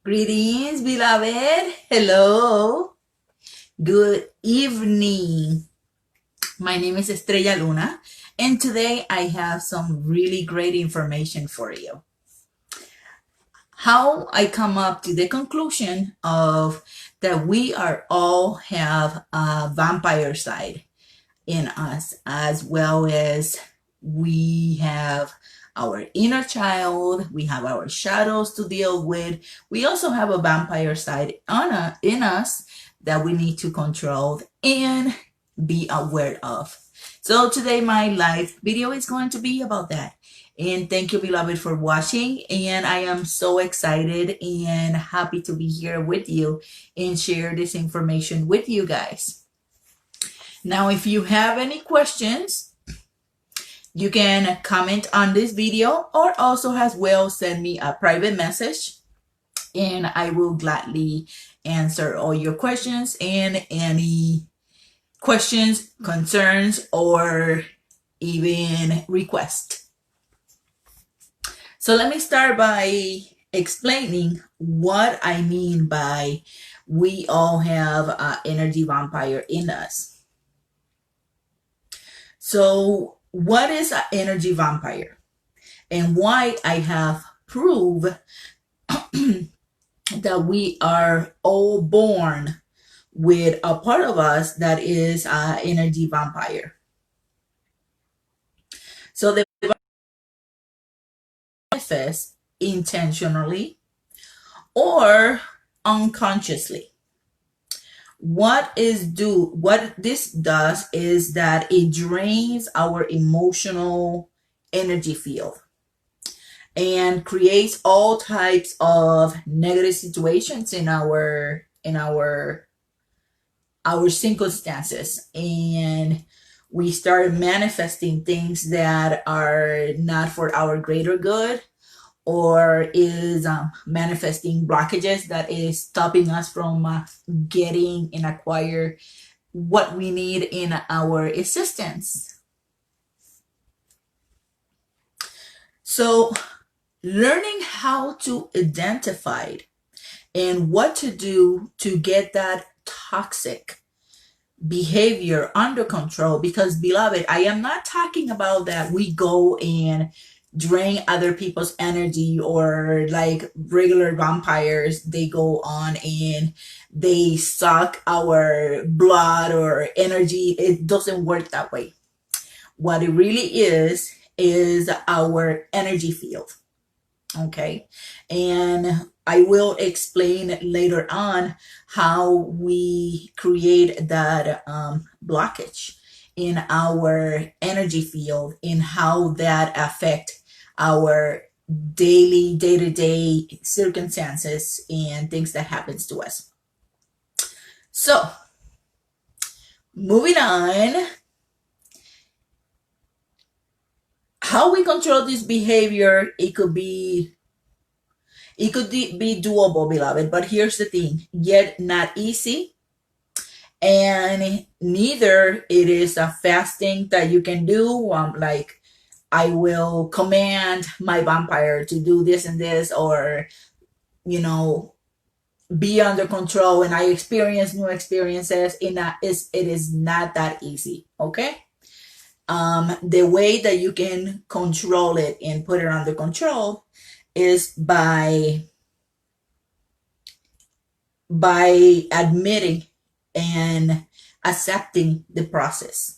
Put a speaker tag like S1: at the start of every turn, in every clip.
S1: Greetings, beloved. Hello. Good evening. My name is Estrella Luna, and today I have some really great information for you. How I come up to the conclusion of that we are all have a vampire side in us, as well as we have our inner child, we have our shadows to deal with. We also have a vampire side in us that we need to control and be aware of. So today my live video is going to be about that. And thank you, beloved, for watching. And I am so excited and happy to be here with you and share this information with you guys. Now, if you have any questions, you can comment on this video or also as well send me a private message and I will gladly answer all your questions and any questions, concerns, or even requests. So let me start by explaining what I mean by we all have an energy vampire in us. So what is an energy vampire and why I have proved that we are all born with a part of us that is an energy vampire. So they manifest intentionally or unconsciously. What this does is that it drains our emotional energy field and creates all types of negative situations in our circumstances, and we start manifesting things that are not for our greater good, or is manifesting blockages that is stopping us from getting and acquire what we need in our existence. So learning how to identify it and what to do to get that toxic behavior under control, because beloved, I am not talking about that we go and drain other people's energy, or like regular vampires, they go on and they suck our blood or energy. It doesn't work that way. What it really is our energy field. Okay, and I will explain later on how we create that blockage in our energy field and how that affect our daily day-to-day circumstances and things that happens to us. So moving on, how we control this behavior, it could be doable, beloved, but here's the thing, yet not easy, and neither it is a fast thing that you can do. Like I will command my vampire to do this and this, or be under control, and I experience new experiences. It is not that easy. Okay. The way that you can control it and put it under control is by admitting and accepting the process.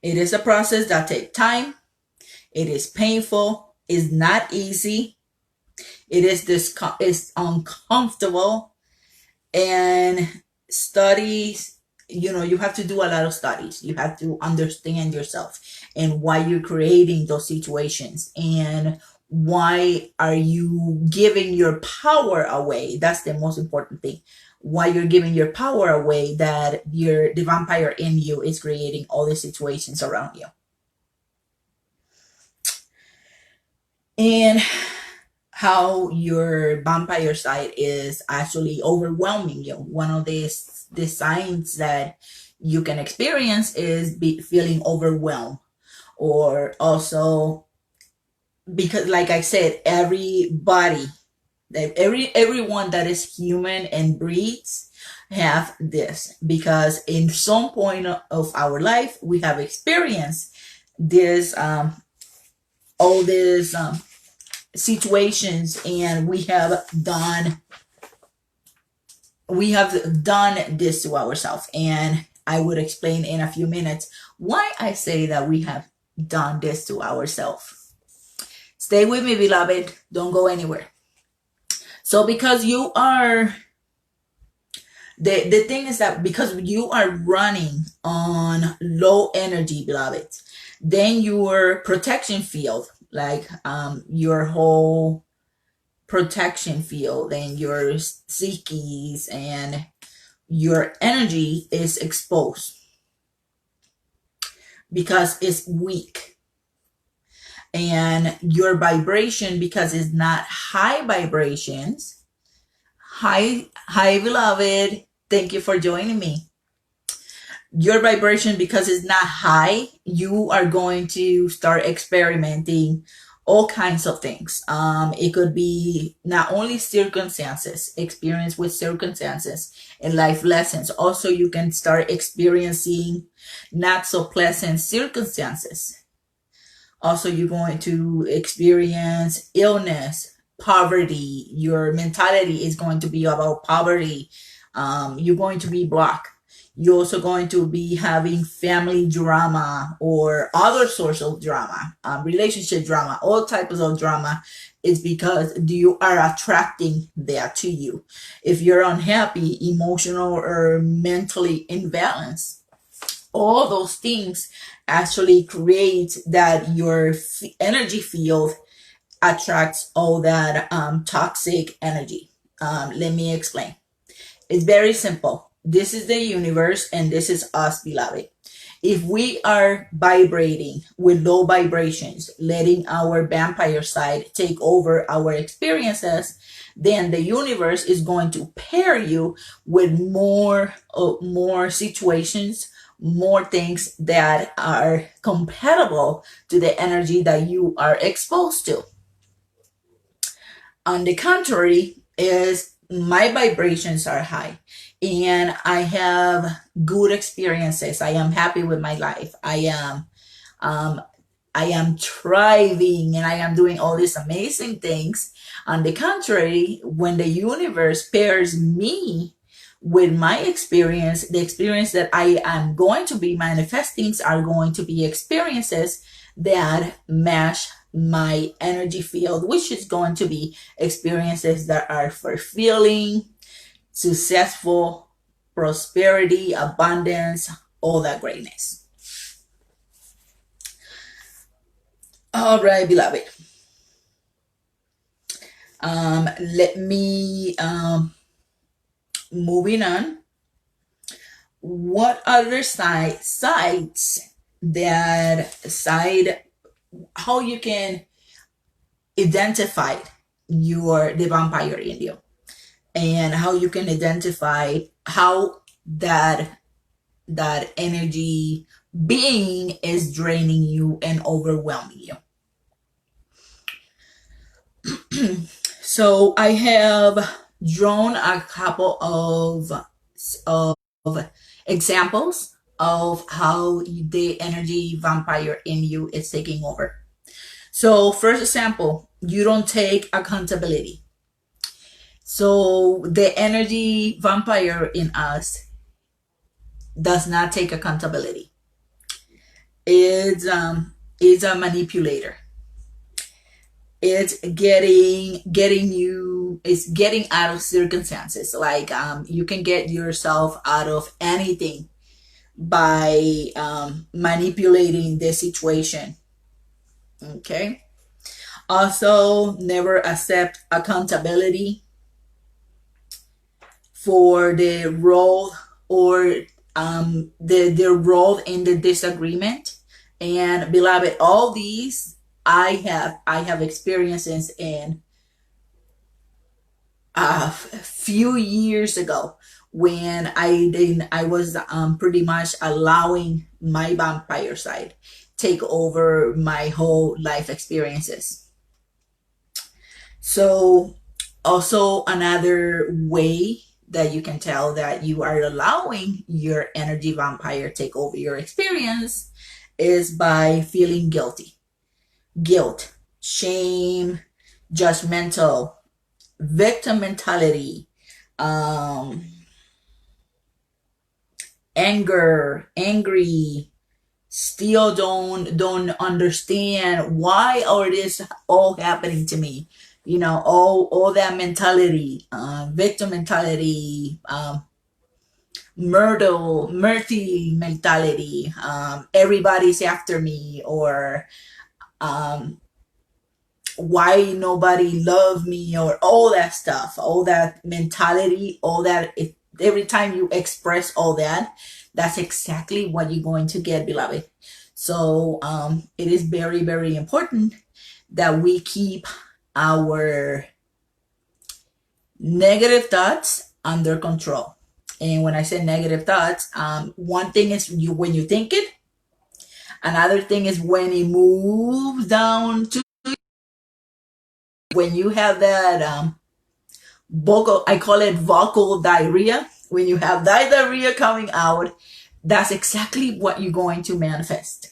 S1: It is a process that takes time. It is painful. It's not easy. It's uncomfortable. And studies, you have to do a lot of studies. You have to understand yourself and why you're creating those situations, and why are you giving your power away. That's the most important thing. Why you're giving your power away, that the vampire in you is creating all the situations around you. And how your vampire side is actually overwhelming you. One of the signs that you can experience is feeling overwhelmed, or also because, like I said, everybody Everyone that is human and breathes have this, because in some point of our life we have experienced this all these situations, and we have done this to ourselves. And I would explain in a few minutes why I say that we have done this to ourselves. Stay with me, beloved. Don't go anywhere. So because you are the thing is that because you are running on low energy, beloved, then your protection field, like your whole protection field and your psyches and your energy is exposed because it's weak. And your vibration, because it's not high vibrations. Hi, beloved. Thank you for joining me. Your vibration, because it's not high, you are going to start experimenting all kinds of things. It could be not only circumstances, experience with circumstances and life lessons. Also, you can start experiencing not so pleasant circumstances. Also, you're going to experience illness, poverty. Your mentality is going to be about poverty. You're going to be blocked. You're also going to be having family drama or other sorts of drama, relationship drama, all types of drama. Is because you are attracting that to you. If you're unhappy, emotional, or mentally imbalanced, all those things actually create that your energy field attracts all that toxic energy. Let me explain. It's very simple. This is the universe and this is us, beloved. If we are vibrating with low vibrations, letting our vampire side take over our experiences, then the universe is going to pair you with more situations, more things that are compatible to the energy that you are exposed to. On the contrary, is my vibrations are high and I have good experiences. I am happy with my life. Um, I am thriving and I am doing all these amazing things. On the contrary, when the universe pairs me with my experience, the experience that I am going to be manifesting are going to be experiences that match my energy field, which is going to be experiences that are fulfilling, successful, prosperity, abundance, all that greatness. All right, beloved. Let me moving on. What other sides that side how you can identify the vampire in you, and how you can identify how that energy being is draining you and overwhelming you. So I have drawn a couple of examples of how the energy vampire in you is taking over. So first example, you don't take accountability. So the energy vampire in us does not take accountability. It's a manipulator. It's getting you, it's getting out of circumstances. Like you can get yourself out of anything by manipulating the situation. Okay. Also, never accept accountability for the role or the role in the disagreement. And beloved, all these I have experiences in a few years ago when I was pretty much allowing my vampire side take over my whole life experiences. So Also, another way that you can tell that you are allowing your energy vampire take over your experience is by feeling guilty. Guilt, shame, judgmental, victim mentality, um, angry, still don't understand why all this all happening to me. You know, all that mentality, victim mentality, murder mentality, everybody's after me, or um, why nobody love me, or all that stuff, all that mentality, all that. Every time you express all that, that's exactly what you're going to get, beloved. So it is very, very important that we keep our negative thoughts under control. And when I say negative thoughts, one thing is you when you think it. Another thing is when it moves down to when you have that vocal, I call it vocal diarrhea. When you have that diarrhea coming out, that's exactly what you're going to manifest.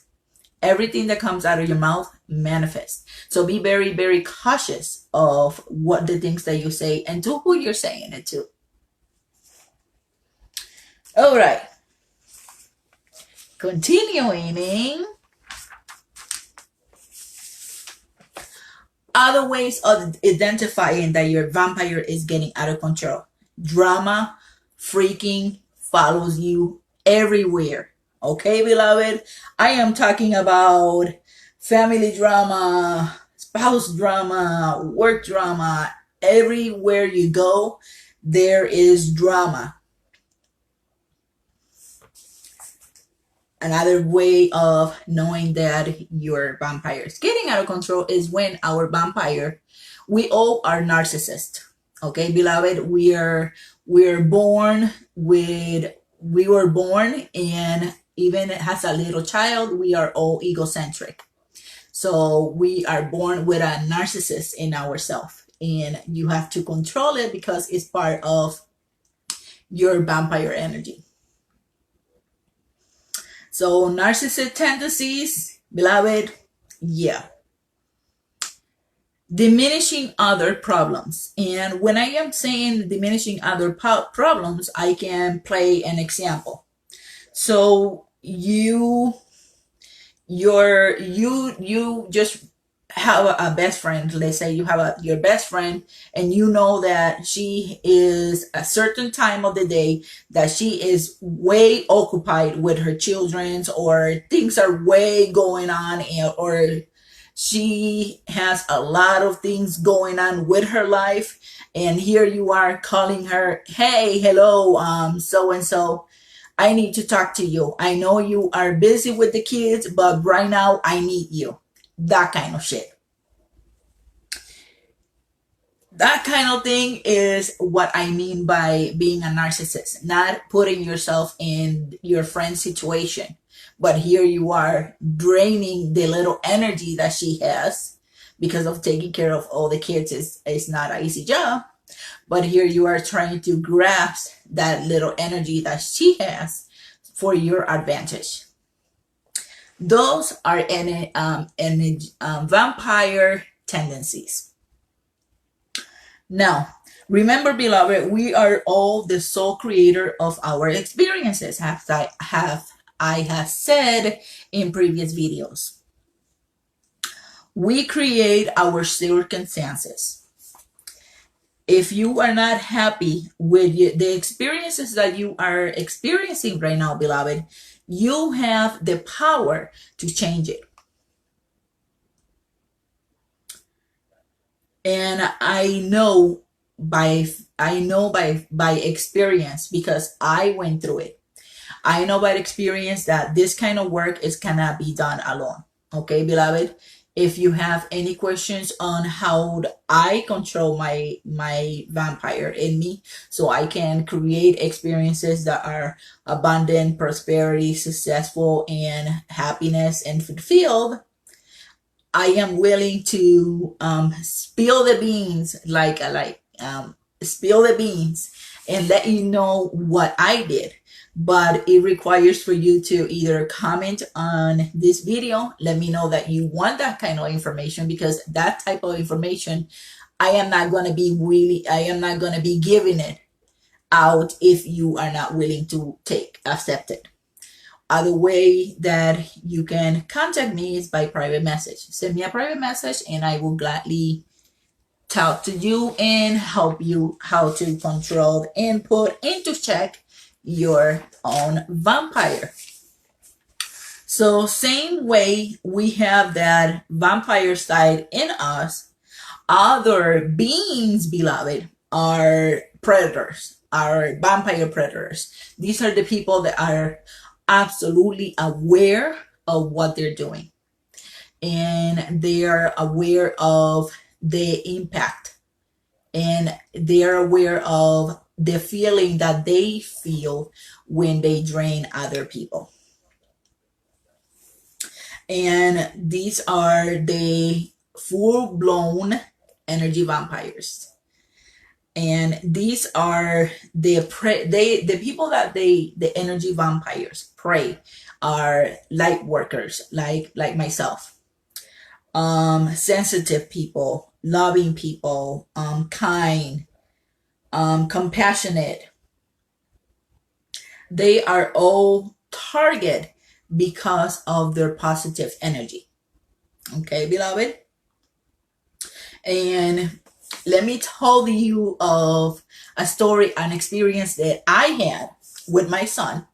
S1: Everything that comes out of your mouth manifests. So be very, very cautious of what the things that you say and to who you're saying it to. All right. Continuing. Other ways of identifying that your vampire is getting out of control. Drama, freaking follows you everywhere. Okay, beloved? I am talking about family drama, spouse drama, work drama. Everywhere you go, there is drama. Another way of knowing that your vampire is getting out of control is when our vampire, we all are narcissists. Okay, beloved, we're born with we were born, and even as a little child, we are all egocentric. So we are born with a narcissist in ourselves, and you have to control it because it's part of your vampire energy. So narcissistic tendencies, beloved, yeah. Diminishing other problems. And when I am saying diminishing other problems, I can play an example. So you just have a best friend. Let's say you have your best friend, and you know that she is a certain time of the day that she is way occupied with her children's, or things are way going on, or she has a lot of things going on with her life, and here you are calling her, hey, hello, so and so, I need to talk to you. I know you are busy with the kids, but right now I need you. That kind of shit. That kind of thing is what I mean by being a narcissist. Not putting yourself in your friend's situation, but here you are draining the little energy that she has because of taking care of all the kids. Is not an easy job. But here you are trying to grasp that little energy that she has for your advantage. Those are any vampire tendencies. Now, remember, beloved, we are all the sole creator of our experiences, as I have said in previous videos. We create our circumstances. If you are not happy with the experiences that you are experiencing right now, beloved, you have the power to change it. And I know by experience, because I went through it. I know by experience that this kind of work cannot be done alone. Okay, beloved? If you have any questions on how I control my vampire in me, so I can create experiences that are abundant, prosperity, successful, and happiness and fulfilled, I am willing to spill the beans like spill the beans and let you know what I did. But it requires for you to either comment on this video, let me know that you want that kind of information, because that type of information I am not going to be giving it out if you are not willing to accept it. Other way that you can contact me is by private message. Send me a private message and I will gladly talk to you and help you how to control the input and to check your own vampire. So same way we have that vampire side in us, other beings, beloved, are predators, are vampire predators. These are the people that are absolutely aware of what they're doing, and they are aware of the impact, and they are aware of the feeling that they feel when they drain other people. And these are the full-blown energy vampires. And these are the people that the energy vampires prey are light workers, like myself, sensitive people, loving people, kind, compassionate. They are all target because of their positive energy. Okay, beloved? And let me tell you of a story, an experience that I had with my son.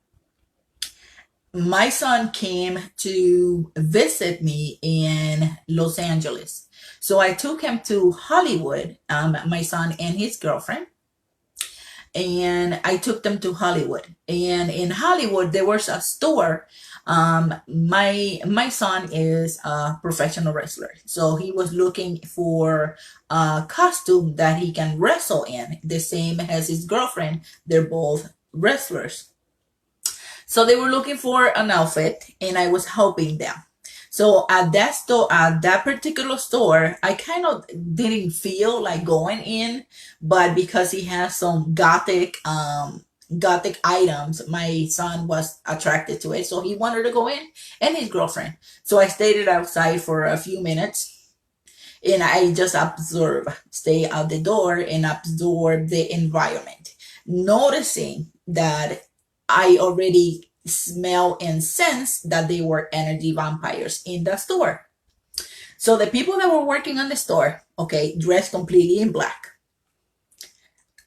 S1: My son came to visit me in Los Angeles. So I took him to Hollywood, my son and his girlfriend. And I took them to Hollywood. And in Hollywood, there was a store. My son is a professional wrestler, so he was looking for a costume that he can wrestle in, the same as his girlfriend. They're both wrestlers. So they were looking for an outfit, and I was helping them. So at that store, at that particular store, I kind of didn't feel like going in, but because he has some gothic items, my son was attracted to it, so he wanted to go in, and his girlfriend. So I stayed outside for a few minutes, and I just stay out the door and absorb the environment, noticing that I already smell and sense that they were energy vampires in the store. So the people that were working on the store, okay, dressed completely in black,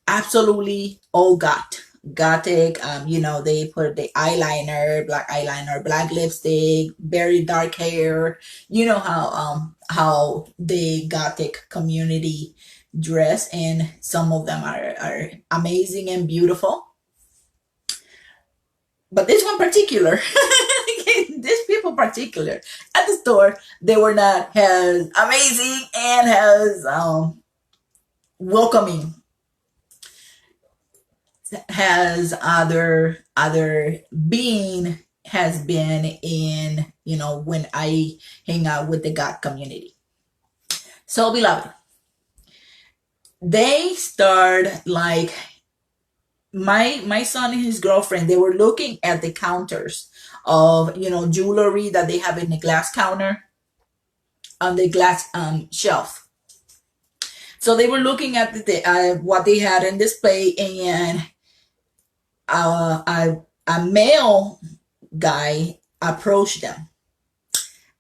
S1: absolutely all gothic. They put the eyeliner, black lipstick, very dark hair. You know how the gothic community dress, and some of them are amazing and beautiful. But this one particular, these people particular at the store, they were not as amazing and as welcoming as other being has been in, when I hang out with the God community. So, beloved, they start like my son and his girlfriend, they were looking at the counters of jewelry that they have in the glass counter, on the glass shelf. So they were looking at what they had in display, and a male guy approached them,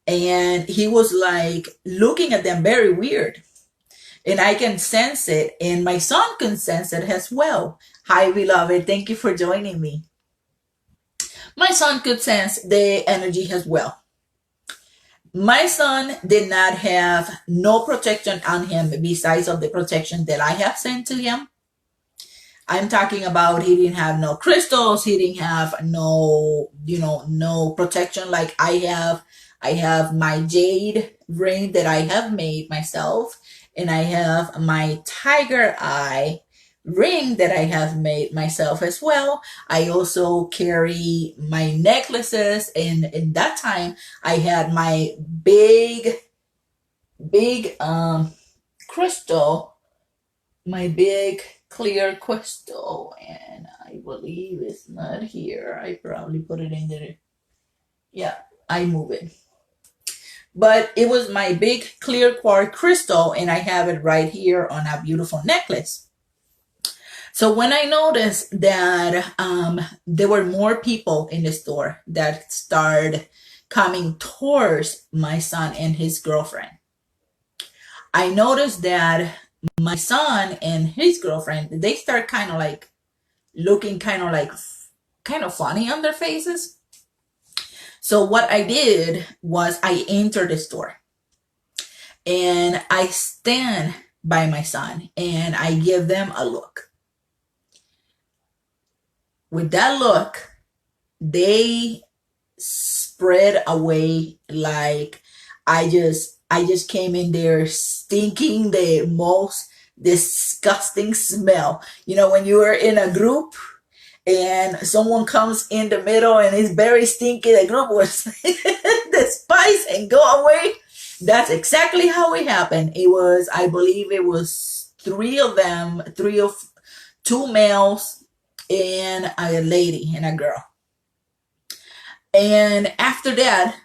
S1: and he was like looking at them very weird. And I can sense it, and my son can sense it as well. Hi, beloved. Thank you for joining me. My son could sense the energy as well. My son did not have no protection on him besides of the protection that I have sent to him. I'm talking about he didn't have no crystals. He didn't have no protection like I have. I have my jade ring that I have made myself. And I have my tiger eye ring that I have made myself as well. I also carry my necklaces, and in that time I had my big crystal my big clear crystal, and I believe it's not here. I probably put it in there. Yeah, I move it. But it was my big clear quartz crystal, and I have it right here on a beautiful necklace. So when I noticed that there were more people in the store that started coming towards my son and his girlfriend, I noticed that my son and his girlfriend, they start kind of like looking kind of funny on their faces. So what I did was I entered the store and I stand by my son and I give them a look. With that look, they spread away like I just came in there stinking the most disgusting smell. You know, when you are in a group and someone comes in the middle and it's very stinky, the group was despise and go away. That's exactly how it happened. It was, I believe it was three of them, two males and a lady and a girl. And after that,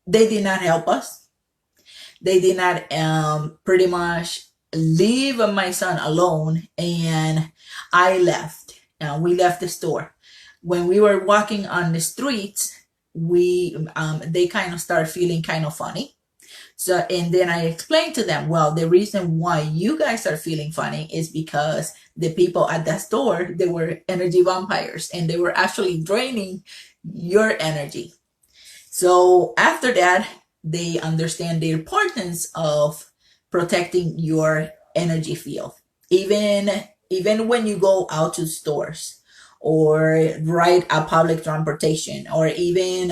S1: they did not help us. They did not pretty much leave my son alone, and I left. We left the store. When we were walking on the streets, we they kind of started feeling kind of funny. So, and then I explained to them, well, the reason why you guys are feeling funny is because the people at that store, they were energy vampires and they were actually draining your energy. So after that, they understand the importance of protecting your energy field. Even when you go out to stores or ride a public transportation or even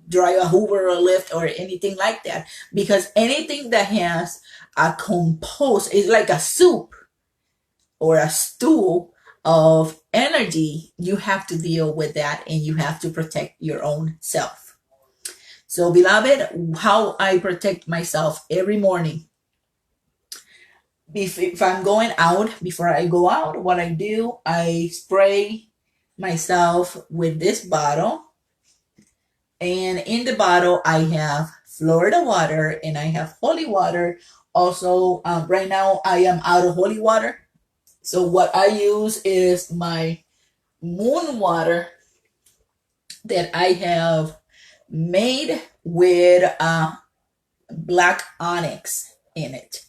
S1: drive a Uber or Lyft or anything like that, because anything that has a compose is like a soup or a stool of energy, you have to deal with that and you have to protect your own self. So, beloved, how I protect myself every morning. If I'm going out, before I go out, what I do, I spray myself with this bottle. And in the bottle, I have Florida water and I have holy water. Also, right now, I am out of holy water. So what I use is my moon water that I have made with black onyx in it.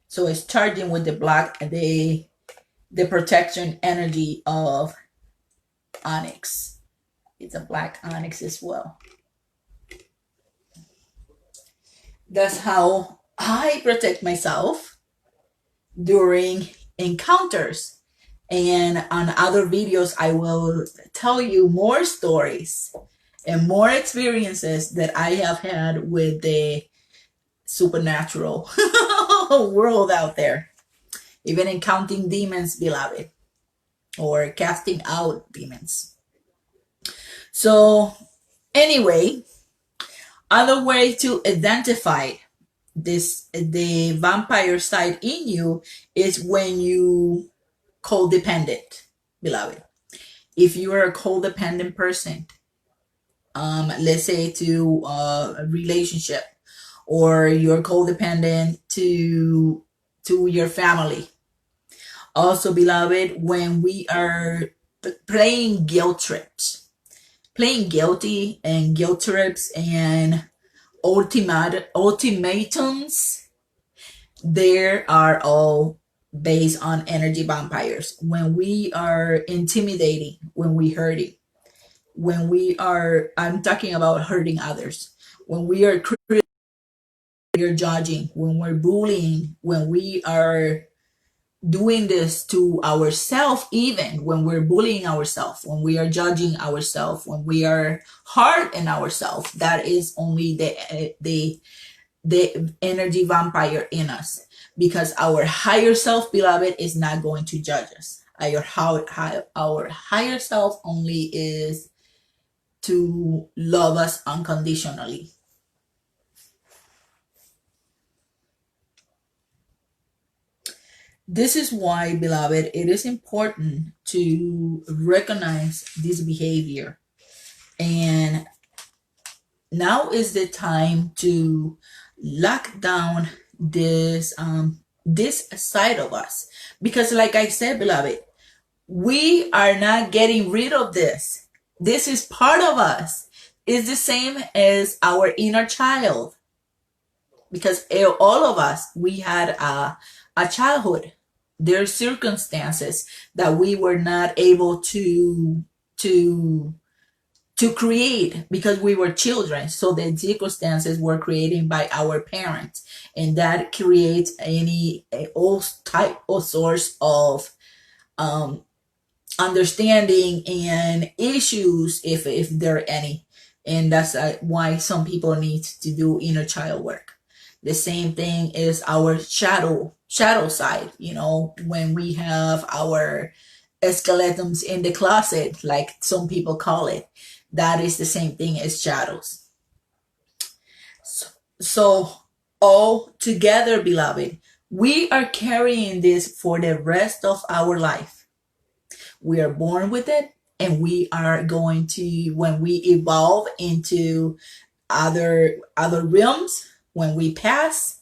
S1: So it's charging with the protection energy of onyx. It's a black onyx as well. That's how I protect myself during encounters. And on other videos, I will tell you more stories and more experiences that I have had with the supernatural world out there. Even encountering demons, beloved, or casting out demons. So, anyway, other way to identify the vampire side in you is when you codependent, beloved. If you are a codependent person, let's say to a relationship, or you're codependent to your family. Also, beloved, when we are playing guilt trips, playing guilty and guilt trips and ultimatums, there are all based on energy vampires. When we are intimidating, when we hurting, when we are, I'm talking about hurting others, when we are judging, when we're bullying, when we are doing this to ourselves, even when we're bullying ourselves, when we are judging ourselves, when we are hard in ourselves, that is only the energy vampire in us, because our higher self, beloved, is not going to judge us. Our higher self only is to love us unconditionally. This is why, beloved, it is important to recognize this behavior. And now is the time to lock down this side of us. Because like I said, beloved, we are not getting rid of this. This is part of us. It's the same as our inner child. Because all of us, we had a childhood. There are circumstances that we were not able to create because we were children. So the circumstances were created by our parents, and that creates all type or source of um, understanding and issues, if there are any. And that's why some people need to do inner child work. The same thing is our shadow side. When we have our skeletons in the closet, like some people call it, that is the same thing as shadows. So all together, beloved, we are carrying this for the rest of our life. We are born with it, and we are going to, when we evolve into other realms, when we pass,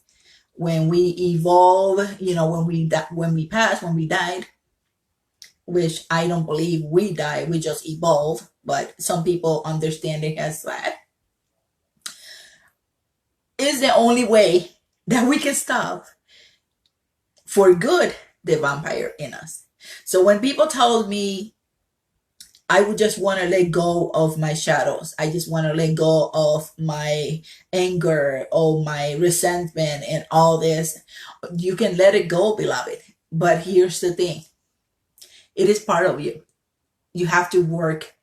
S1: when we evolve, when we pass, when we died, which I don't believe we die, we just evolve, but some people understand it as that, is the only way that we can stop for good the vampire in us. So when people tell me, I would just want to let go of my shadows, I just want to let go of my anger or my resentment and all this, you can let it go, beloved. But here's the thing, it is part of you. You have to work.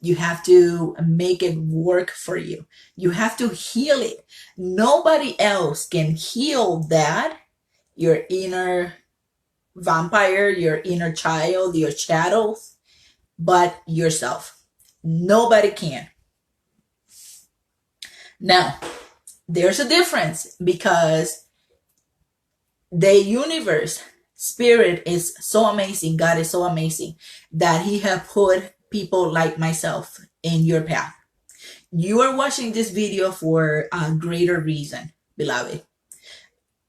S1: You have to make it work for you. You have to heal it. Nobody else can heal that, your inner vampire, your inner child, your shadows, but yourself. Nobody can. Now, there's a difference, because the universe, spirit is so amazing, God is so amazing, that he have put people like myself in your path. You are watching this video for a greater reason, beloved.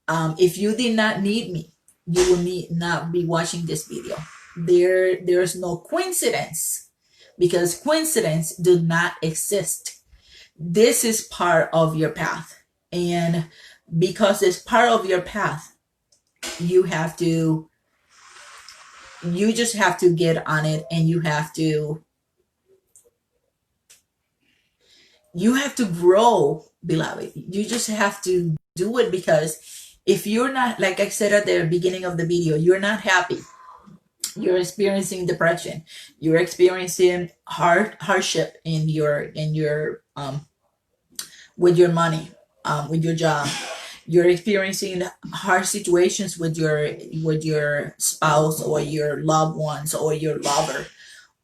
S1: If you did not need me, you will not be watching this video. There's no coincidence, because coincidence do not exist. This is part of your path, and because it's part of your path, you just have to get on it, and you have to grow, beloved. You just have to do it, because if you're not, like I said at the beginning of the video, you're not happy, you're experiencing depression, you're experiencing hardship in your with your money, with your job, you're experiencing hard situations with your spouse or your loved ones or your lover,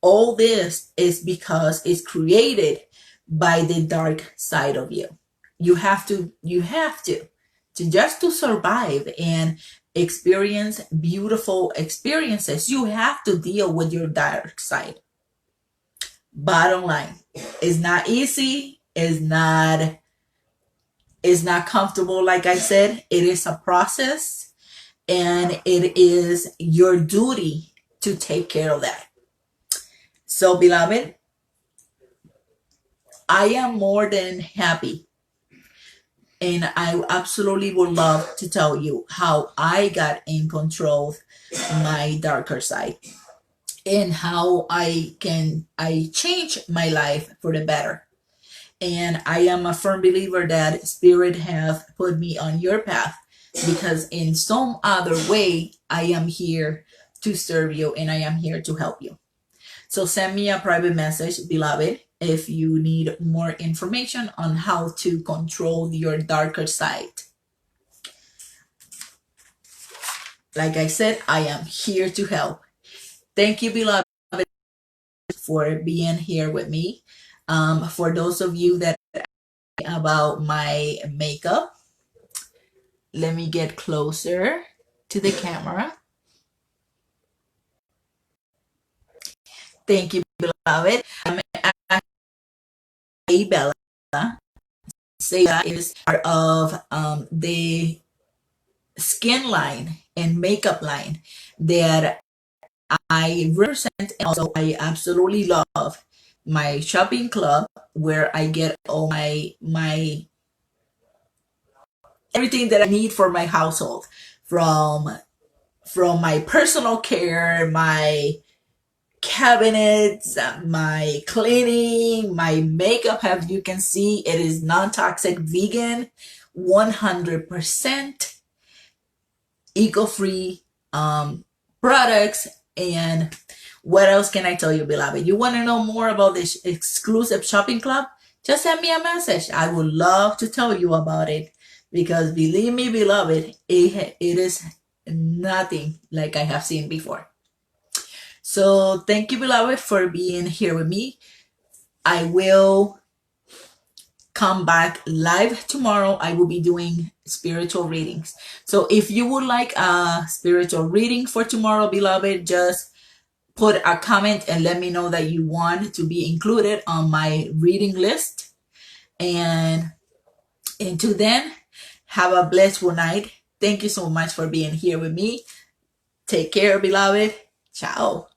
S1: all this is because it's created by the dark side of you. You have to just to survive and experience beautiful experiences, you have to deal with your dark side. Bottom line, it's not easy, it's not comfortable. Like I said, it is a process, and it is your duty to take care of that. So, beloved, I am more than happy, and I absolutely would love to tell you how I got in control of my darker side, and how I changed my life for the better. And I am a firm believer that spirit have put me on your path, because in some other way I am here to serve you, and I am here to help you. So send me a private message, beloved, if you need more information on how to control your darker side. Like I said, I am here to help. Thank you, beloved, for being here with me. For those of you that about my makeup, let me get closer to the camera. Thank you, beloved. Bella. Say is part of the skin line and makeup line that I represent, and also I absolutely love my shopping club where I get all my everything that I need for my household, from my personal care, my cabinets, my cleaning, my makeup. As you can see, it is non-toxic, vegan, 100% eco-free products. And what else can I tell you, beloved? You want to know more about this exclusive shopping club? Just send me a message. I would love to tell you about it, because believe me, beloved, it is nothing like I have seen before. So thank you, beloved, for being here with me. I will come back live tomorrow. I will be doing spiritual readings. So if you would like a spiritual reading for tomorrow, beloved, just put a comment and let me know that you want to be included on my reading list. And until then, have a blessed night. Thank you so much for being here with me. Take care, beloved. Ciao.